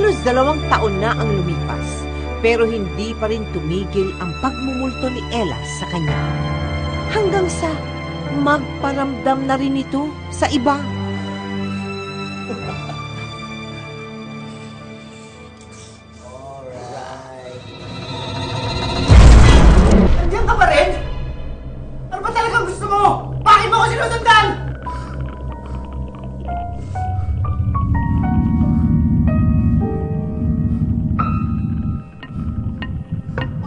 Halos 2 taon na ang lumipas, pero hindi pa rin tumigil ang pagmumulto ni Ella sa kanya. Hanggang sa magparamdam na rin ito sa iba. Nandiyan ka pa rin? Ano ba talagang gusto mo? Bakit mo ko sinusundan?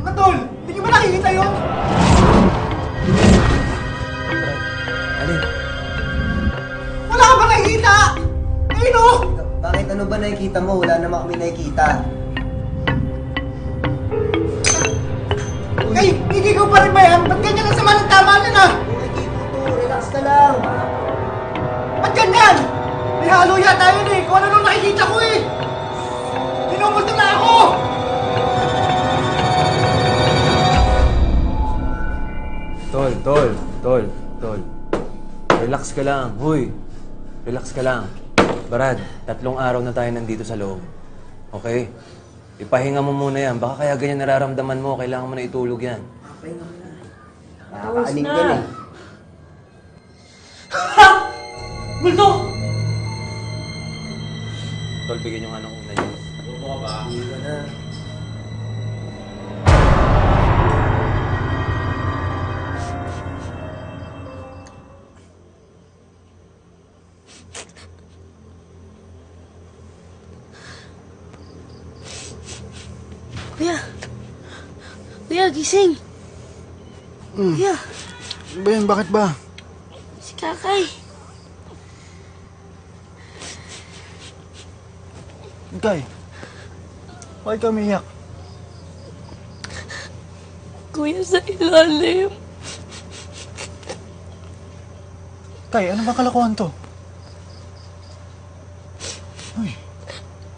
Mga tol, hindi nyo ba nakikita yun? Alin? Wala ka ba nakikita? Ayun o! Bakit ano ba nakikita mo? Wala naman kami nakikita. Ay, hindi ko pa rin ba yan? Ba't ganyan ang sama ng tama niya na? Okay, Tuto, relax ka lang. Ba't ganyan? May halo yata yun eh. Kung ano nung nakikita ko eh. Pinumulto na ako! Tol. Relax ka lang. Huy, relax ka lang. Brad, 3 araw na tayo nandito sa loob. Okay? Ipahinga mo muna yan. Baka kaya ganyan nararamdaman mo. Kailangan mo na itulog yan. Pahinga mo na. Nakakaaning ka na. Ha! Multo! Tol, bigyan yung anong una niyo. Hindi ka na. Kuya, gising. Kuya, Ano ba yan? Bakit ba? si Kakay. Kay, bakit ka umiyak? Kuya, sa ilalim. Kay, ano ba kalokohan to? Uy,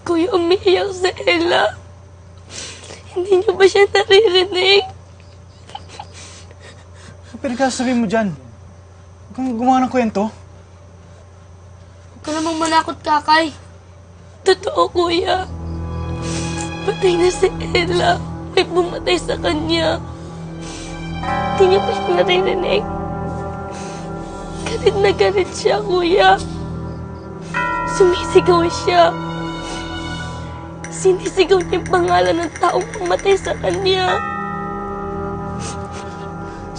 Kuya, umiiyak si Ella. Hindi niyo ba siya naririnig? ano pinagkasasabi mo dyan? Huwag kang gumawa ng kwento. Huwag ka namang manakot, Kakay. Totoo, Kuya. Patay na si Ella. May pumatay sa kanya. Hindi niyo ba siya naririnig? Galit na galit siya, Kuya. Sumisigaw siya. Sinisigaw niya yung pangalan ng taong pumatay sa kanya.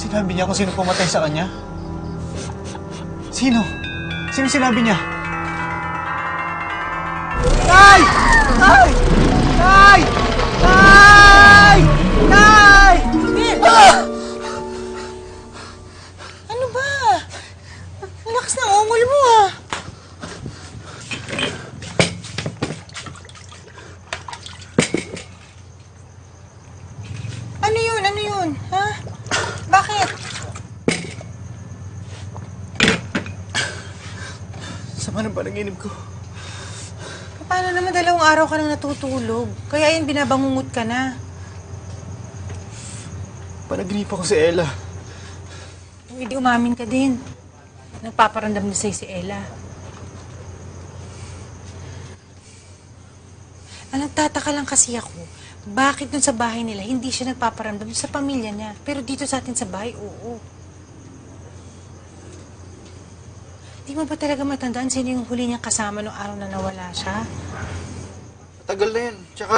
Sinabi niya kung sino pumatay sa kanya? Sino? Sino sinabi niya? Tay! Tay! Tay! Tay! Tay! Ah! Ano ba? Ang lakas ng ungol mo ah. Ano yun? Ano yun? Ha? Bakit? Sama ng panaginip ko. Paano naman 2 araw ka nang natutulog? Kaya yun binabangungot ka na. Panaginip ako si Ella. Hindi umamin ka din. Nagpaparamdam na sa'yo si Ella. Nagtataka lang kasi ako, bakit dun sa bahay nila hindi siya nagpaparamdam sa pamilya niya, pero dito sa atin sa bahay, oo. Di mo ba talaga matandaan sino yung huli niyang kasama nung araw na nawala siya? Matagal na yan. Tsaka,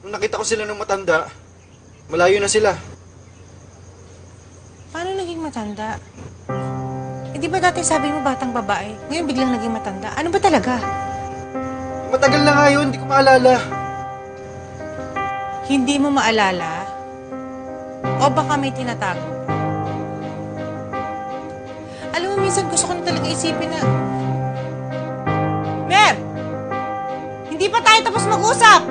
nung nakita ko sila ng matanda, malayo na sila. Paano naging matanda? Eh di ba dati sabi mo batang babae, ngayon biglang naging matanda? Ano ba talaga? Matagal na nga yun, hindi ko maalala. Hindi mo maalala? O baka may tinatago? Alam mo, minsan gusto ko na talaga isipin na... Mer! Hindi pa tayo tapos mag-usap!